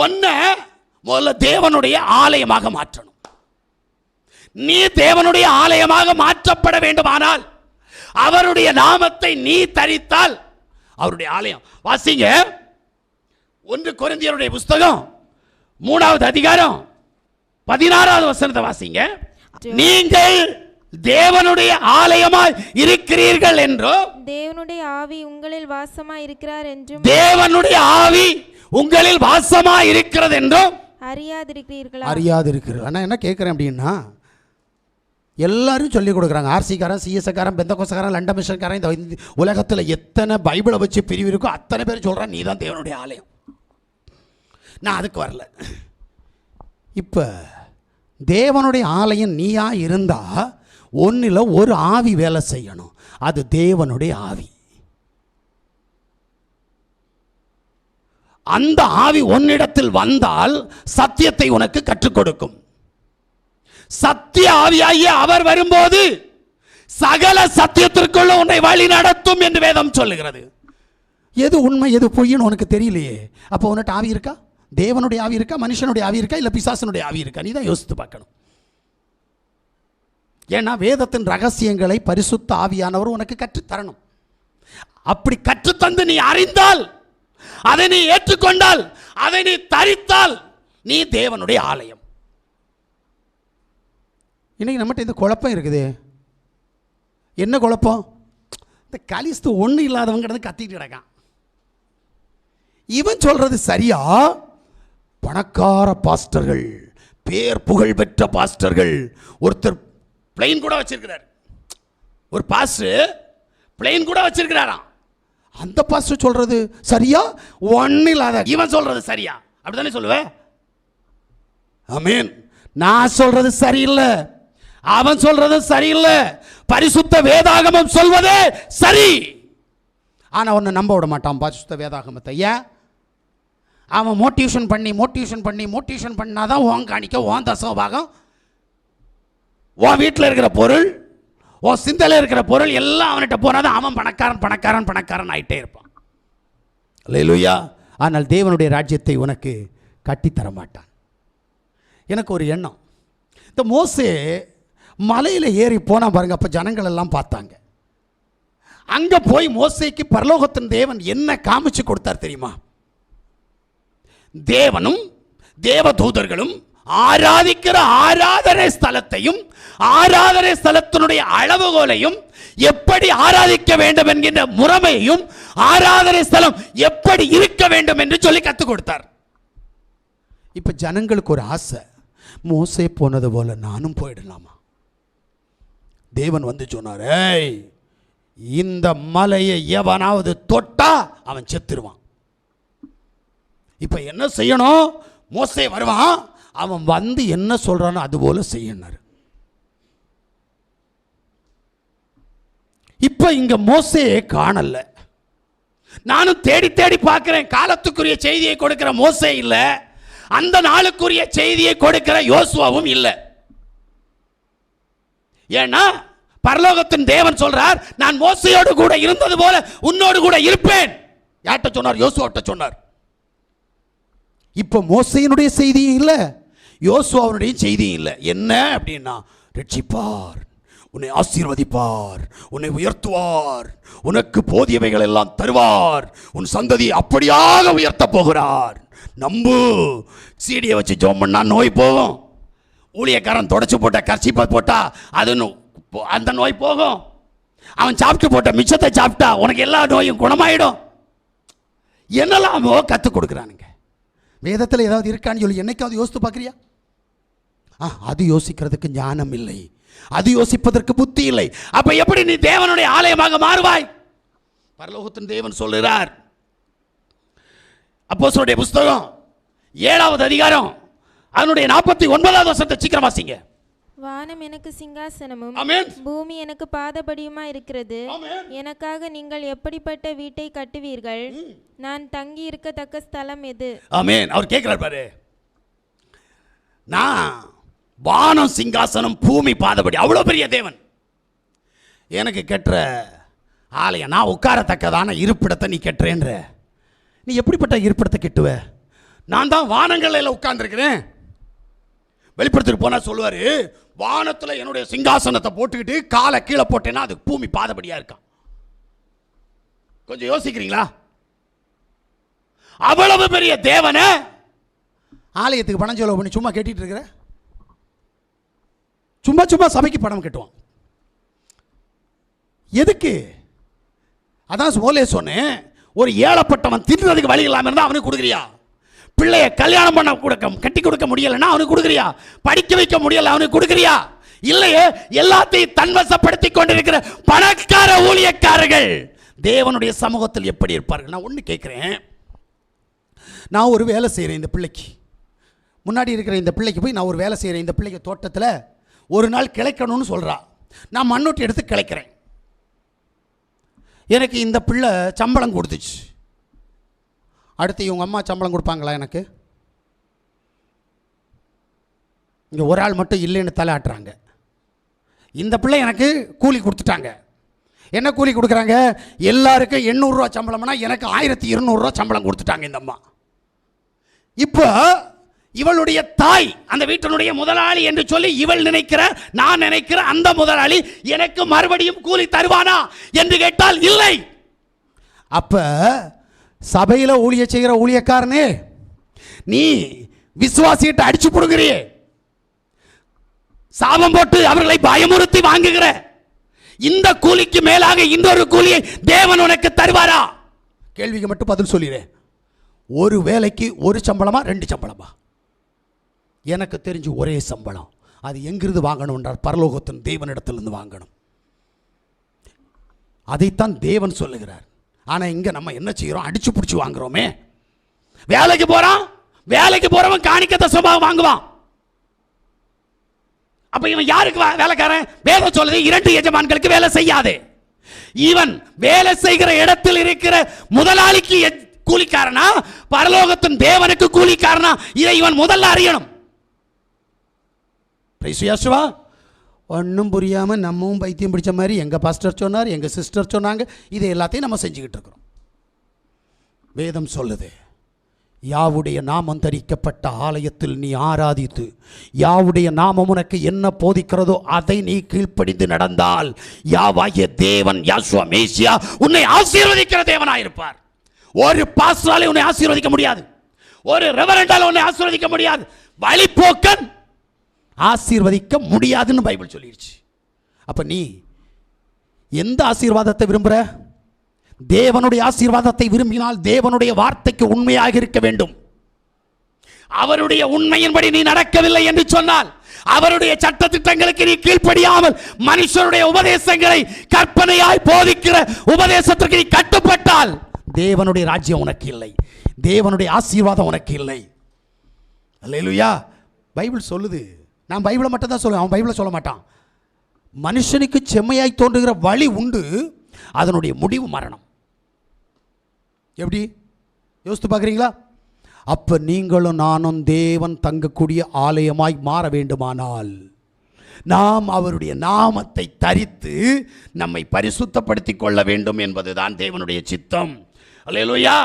ஒன்ன முதல்ல தேவனுடைய ஆலயமாக மாற்றணும். நீ தேவனுடைய ஆலயமாக மாற்றப்பட வேண்டுமானால் அவருடைய நாமத்தை நீ தரித்தால் அவருடைய ஆலயம். வாசிங்க 1 கொரிந்தியருடைய புஸ்தகம் 3வது அதிகாரம் 16வது வசனத்தை வாசிங்க. நீங்கள் தேவனுடைய ஆலயமாய் இருக்கிறீர்கள் என்றும் தேவனுடைய ஆவி உங்களில் வாசமாய் இருக்கிறார் என்றும் தேவனுடைய ஆவி உங்களில் வாசமாய் இருக்கிறது என்றும் அறியாதிருக்கிறீர்களா? அறியாதிருக்கிறீர்கள். ஆனால் என்ன கேட்குறேன் அப்படின்னா, எல்லாரும் சொல்லிக் கொடுக்குறாங்க. ஆர்சிக்காரன், சிஎஸ்காரன், பெந்தகோஸ்காரன், லண்டன் மிஷன்காரன், இந்த உலகத்தில் எத்தனை பைபிளை வச்சு பிரிவு இருக்கோ அத்தனை பேர் சொல்கிறான் நீ தான் தேவனுடைய ஆலயம். நான் அதுக்கு வரல. இப்போ தேவனுடைய ஆலயம் நீயா இருந்தா ஒன்றில் ஒரு ஆவி வேலை செய்யணும். அது தேவனுடைய ஆவி. அந்த ஆவி உன்னிடத்தில் வந்தால் சத்தியத்தை உனக்கு கற்றுக் கொடுக்கும். சத்திய ஆவியாகிய அவர் வரும்போது சகல சத்தியத்திற்குள்ள உன்னை வழி நடத்தும் என்று வேதம் சொல்லுகிறது. எது உண்மை எது பொய்ன்னு உனக்கு தெரியலையே. அப்போ உன்கிட்ட ஆவி இருக்கா? தேவனுடைய ஆவி இருக்கா? மனுஷனுடைய ஆவி இருக்கா? இல்லை பிசாசனுடைய ஆவி இருக்கா? நீ தான் யோசித்து பார்க்கணும். ஏன்னா வேதத்தின் ரகசியங்களை பரிசுத்த ஆவியானவர் உனக்கு கற்றுத்தரணும். அப்படி கற்றுத்தந்து நீ அறிந்தால், அதை நீ ஏற்றுக்கொண்டால், அதை நீ தரித்தால் நீ தேவனுடைய ஆலயம். இன்னைக்கு நம்மகிட்ட இந்த குழப்பம் இருக்குது. என்ன குழப்பம்? இந்த கலிஸ்து ஒன்று இல்லாதவங்கிறது கத்திட்டு கிடக்கான். இவன் சொல்றது சரியா? பணக்கார பாஸ்டர்கள், பேர் புகழ் பெற்ற பாஸ்டர்கள், ஒருத்தர் பிளைன் கூட வச்சிருக்கிறார். ஒரு பாஸ்டர் பிளைன் கூட வச்சிருக்கிறாராம். அந்த பாஸ்டர் சொல்றது சரியா? ஒன்னும் இல்லாத இவன் சொல்றது சரியா? அப்படித்தானே சொல்லுவேன். ஆமென். நான் சொல்றது சரியில்லை, அவன் சொல்றது சரியில்லை. பரிசுத்த வேதாகமம் சொல்வதே சரி. ஆனா உன்னை நம்ப விட மாட்டான் பரிசுத்த வேதாகமத்தை. ஏன்? அவன் மோட்டிவேஷன் பண்ணாதான் உன் காணிக்க, உன் தசம பாகம், உன் வீட்டில் இருக்கிற பொருள், உன் சிந்தையில் இருக்கிற பொருள் எல்லாம் அவன்கிட்ட போனாதான் அவன் பணக்காரன் ஆகிட்டே இருப்பான். அல்லேலூயா. ஆனால் தேவனுடைய ராஜ்யத்தை உனக்கு கட்டித்தர மாட்டான். எனக்கு ஒரு எண்ணம், இந்த மோசே மலையில் ஏறி போனால் பாருங்க, அப்போ ஜனங்கள் எல்லாம் பார்த்தாங்க. அங்கே போய் மோசேக்கு பரலோகத்தின் தேவன் என்ன காமிச்சு கொடுத்தார் தெரியுமா? தேவனும் தேவதூதர்களும் ஆராதிக்கிற ஆராதனை ஸ்தலத்தையும் ஆராதனை ஸ்தலத்தினுடைய அளவுகோலையும் எப்படி ஆராதிக்க வேண்டும் என்கின்ற முறைமையும் ஆராதனை ஸ்தலம் எப்படி இருக்க வேண்டும் என்று சொல்லி கற்றுக் கொடுத்தார். இப்ப ஜனங்களுக்கு ஒரு ஆசை, மோசே போனது போல நானும் போயிடலாமா? தேவன் வந்து சொன்னார், ஏய், இந்த மலையை எவனாவது தொட்டா அவன் செத்துருவான். இப்ப என்ன செய்யணும்? மோசே வருவான், அவன் வந்து என்ன சொல்றானோ அது போல செய்யணும். இப்ப இங்க மோசேயே காணல. நானும் தேடி தேடி பார்க்கிறேன். காலத்துக்குரிய செய்தியை கொடுக்கிற மோசே இல்ல, அந்த நாளுக்குரிய செய்தியை கொடுக்கிற யோசுவாவும் இல்ல. ஏன்னா பரலோகத்தின் தேவன் சொல்றார், நான் மோசையோடு கூட இருந்தது போல உன்னோடு கூட இருப்பேன். யார்கிட்ட சொன்னார்? யோசுவாட்ட சொன்னார். இப்ப மோசையினுடைய செய்தியும் இல்லை, யோசுவாவுடைய செய்தியும் இல்லை. என்ன அப்படின்னா, ரட்சிப்பார், உன்னை ஆசீர்வதிப்பார், உன்னை உயர்த்துவார், உனக்கு போதியவைகள் எல்லாம் தருவார், உன் சந்ததி அப்படியாக உயர்த்த போகிறார். நம்பு. சீடியை வச்சு ஜோம் பண்ணா நோய் போகும். ஊழியக்காரன் தொடச்சு போட்ட கர்ச்சிப்பை போட்டா அது அந்த நோய் போகும். அவன் சாப்பிட்டு போட்ட மிச்சத்தை சாப்பிட்டா உனக்கு எல்லா நோயும் குணமாயிடும். என்னெல்லாமோ கற்றுக் கொடுக்குறானுங்க. வேதத்தில் ஏதாவது இருக்கான்னு சொல்லி என்னைக்காவது யோசித்து பார்க்குறியா? அது யோசிக்கிறதுக்கு ஞானம் இல்லை, அது யோசிப்பதற்கு புத்தி இல்லை. அப்ப எப்படி நீ தேவனுடைய ஆலயமாக மாறுவாய்? பரலோகத்தின் தேவன் சொல்லுகிறார், அப்போஸ்தலருடைய புஸ்தகம் 7வது அதிகாரம் அதனுடைய 49வது வசனத்தை சீக்கிரம் வாசிங்க. வானம் எனக்கு சிங்காசனமும் ஆமென், பூமி எனக்கு பாதபடியுமா இருக்கிறது. ஆமென். எனக்காக நீங்கள் எப்படிப்பட்ட வீட்டை கட்டுவீர்கள்? நான் தங்கி இருக்கத்தக்க ஸ்தலம் எது? ஆமென். அவர் கேட்கிறார் பாரு, நான் வானம் சிங்காசனம் பூமி பாதபடி, அவ்வளோ பெரிய தேவன் எனக்கு கெட்டுற ஆலயம், நான் உட்காரத்தக்கதான இருப்பிடத்தை நீ கெட்டுறேன்ற. நீ எப்படிப்பட்ட இருப்பிடத்தை கெட்டுவ? நான் தான் வானங்களில் உட்கார்ந்துருக்கிறேன். வெளிப்படுத்திட்டு போனா சொல்லுவாரு, வானத்தில் என்னுடைய சிங்காசனத்தை போட்டுக்கிட்டு காலை கீழே போட்டேன்னா அது பூமி பாதபடியா இருக்கான். கொஞ்சம் யோசிக்கிறீங்களா? அவ்வளவு பெரிய தேவனை ஆலயத்துக்கு பணம் செலவு பண்ணி சும்மா கேட்டிட்டு இருக்கிற, சும்மா சும்மா சபைக்கு பணம் கட்டுவான். எதுக்கு? அதான் போலே சொன்னேன், ஒரு ஏழப்பட்டவன் தின்றதுக்கு வழி இல்லாமல் இருந்தால் அவனுக்கு கொடுக்குறியா? பிள்ளைய கல்யாணம் பண்ண கட்டி கொடுக்க முடியலன்னா அவனுக்கு கொடுக்குறியா? படிக்க வைக்க முடியல அவனுக்கு கொடுக்குறியா? இல்லையே, எல்லாத்தையும் தன்வசப்படுத்தி கொண்டிருக்கிற பணக்கார ஊழியக்காரர்கள் தேவனுடைய சமூகத்தில் எப்படி இருப்பார்கள்? நான் ஒன்று கேட்குறேன். நான் ஒரு வேலை செய்கிறேன் இந்த பிள்ளைக்கு, முன்னாடி இருக்கிற இந்த பிள்ளைக்கு போய் நான் ஒரு வேலை செய்கிறேன். இந்த பிள்ளைக்கு தோட்டத்தில் ஒரு நாள் கிளைக்கணும்னு சொல்கிறா. நான் மண்ணொட்டி எடுத்து கிளைக்கிறேன். எனக்கு இந்த பிள்ளை சம்பளம் கொடுத்துச்சு. அடுத்து இவங்க அம்மா சம்பளம் கொடுப்பாங்களா எனக்கு? இங்கே ஒரு ஆள் மட்டும் இல்லைன்னு தலையாட்டுறாங்க. இந்த பிள்ளை எனக்கு கூலி கொடுத்துட்டாங்க. என்ன கூலி கொடுக்குறாங்க? எல்லாருக்கும் 800 ரூபா சம்பளம்னா எனக்கு 1200 ரூபா சம்பளம் கொடுத்துட்டாங்க இந்த அம்மா. இப்போ இவளுடைய தாய் அந்த வீட்டினுடைய முதலாளி என்று சொல்லி இவள் நினைக்கிற, நான் நினைக்கிற அந்த முதலாளி எனக்கு மறுபடியும் கூலி தருவானா என்று கேட்டால் இல்லை. அப்ப சபையில் ஊழிய செய்கிற ஊழியக்காரனே, நீ விசுவாசியிட்ட அடிச்சு போடுகிறியே, சாபம் போட்டு அவர்களை பயமுறுத்தி வாங்குகிற, இந்த கூலிக்கு மேலாக இன்னொரு கூலியை தேவன் உனக்கு தருவாரா? கேள்விக்கு மட்டும் பதில் சொல்லிடுறேன். ஒரு வேலைக்கு ஒரு சம்பளமா 2 சம்பளமா? எனக்கு தெரிஞ்சு ஒரே சம்பளம். அது எங்கிருந்து வாங்கணும் என்றால் பரலோகத்தின் தேவனிடத்திலிருந்து வாங்கணும். அதைத்தான் தேவன் சொல்லுகிறார். ஆனால் இங்கே நம்ம என்ன செய்கிறோம்? அடிச்சு பிடிச்சி வாங்குறோமே. வேலைக்கு போறவன் காணிக்கை தசமாக வாங்குவான். அப்ப இவன் யாருக்கு வேலைக்காரன்? வேதம் சொல்லுது 2 எஜமான்களுக்கு வேலை செய்யாது. இவன் வேலை செய்கிற இடத்தில் இருக்கிற முதலாளிக்கு கூலிக்காரனா, பரலோகத்தின் தேவனுக்கு கூலிக்காரனா? இதை இவன் முதல்ல அறியணும். ஒன்றும் புரியாமல் நம்மவும் பைத்தியம் பிடிச்ச மாதிரி எங்கள் பாஸ்டர் சொன்னார், எங்கள் சிஸ்டர் சொன்னாங்க, இதை எல்லாத்தையும் நம்ம செஞ்சுக்கிட்டு இருக்கிறோம். வேதம் சொல்லுது, யாவுடைய நாமம் தரிக்கப்பட்ட ஆலயத்தில் நீ ஆராதித்து யாவுடைய நாமம் உனக்கு என்ன போதிக்கிறதோ அதை நீ கீழ்ப்படிந்து நடந்தால் யாவாகிய தேவன் யாசுவா மேசியா உன்னை ஆசீர்வதிக்கிற தேவனாயிருப்பார். ஒரு பாஸ்டராலே உன்னை ஆசீர்வதிக்க முடியாது, ஒரு ரெவரண்டால உன்னை ஆசீர்வதிக்க முடியாது, வழிபோக்கன் ஆசீர்வதிக்க முடியாதுன்னு பைபிள் சொல்லிடுச்சு. அப்ப நீ எந்த ஆசீர்வாதத்தை விரும்புற? தேவனுடைய ஆசீர்வாதத்தை விரும்பினால் தேவனுடைய வார்த்தைக்கு உண்மையாக இருக்க வேண்டும். அவருடைய உண்மையின்படி நீ நடக்கவில்லை என்று சொன்னால், அவருடைய சட்ட திட்டங்களுக்கு நீ கீழ்ப்படியாமல் மனுஷருடைய உபதேசங்களை கற்பனையாய் போதிக்கிற உபதேசத்திற்கு நீ கட்டுப்பட்டால் தேவனுடைய ராஜ்யம் உனக்கு இல்லை, தேவனுடைய ஆசீர்வாதம் உனக்கு இல்லை. அல்லேலூயா. பைபிள் சொல்லுது. நான் பைபிளை மட்டும் தான் சொல்லுவேன், அவன் பைபிளை சொல்ல மாட்டான். மனுஷனுக்கு செம்மையாய் தோன்றுகிற வழி உண்டு, அதனுடைய முடிவு மரணம். எப்படி யோசித்து பார்க்குறீங்களா? அப்ப நீங்களும் நானும் தேவன் தங்கக்கூடிய ஆலயமாய் மாற வேண்டுமானால் நாம் அவருடைய நாமத்தை தரித்து நம்மை பரிசுத்தப்படுத்திக் கொள்ள வேண்டும் என்பதுதான் தேவனுடைய சித்தம். அல்லேலூயா.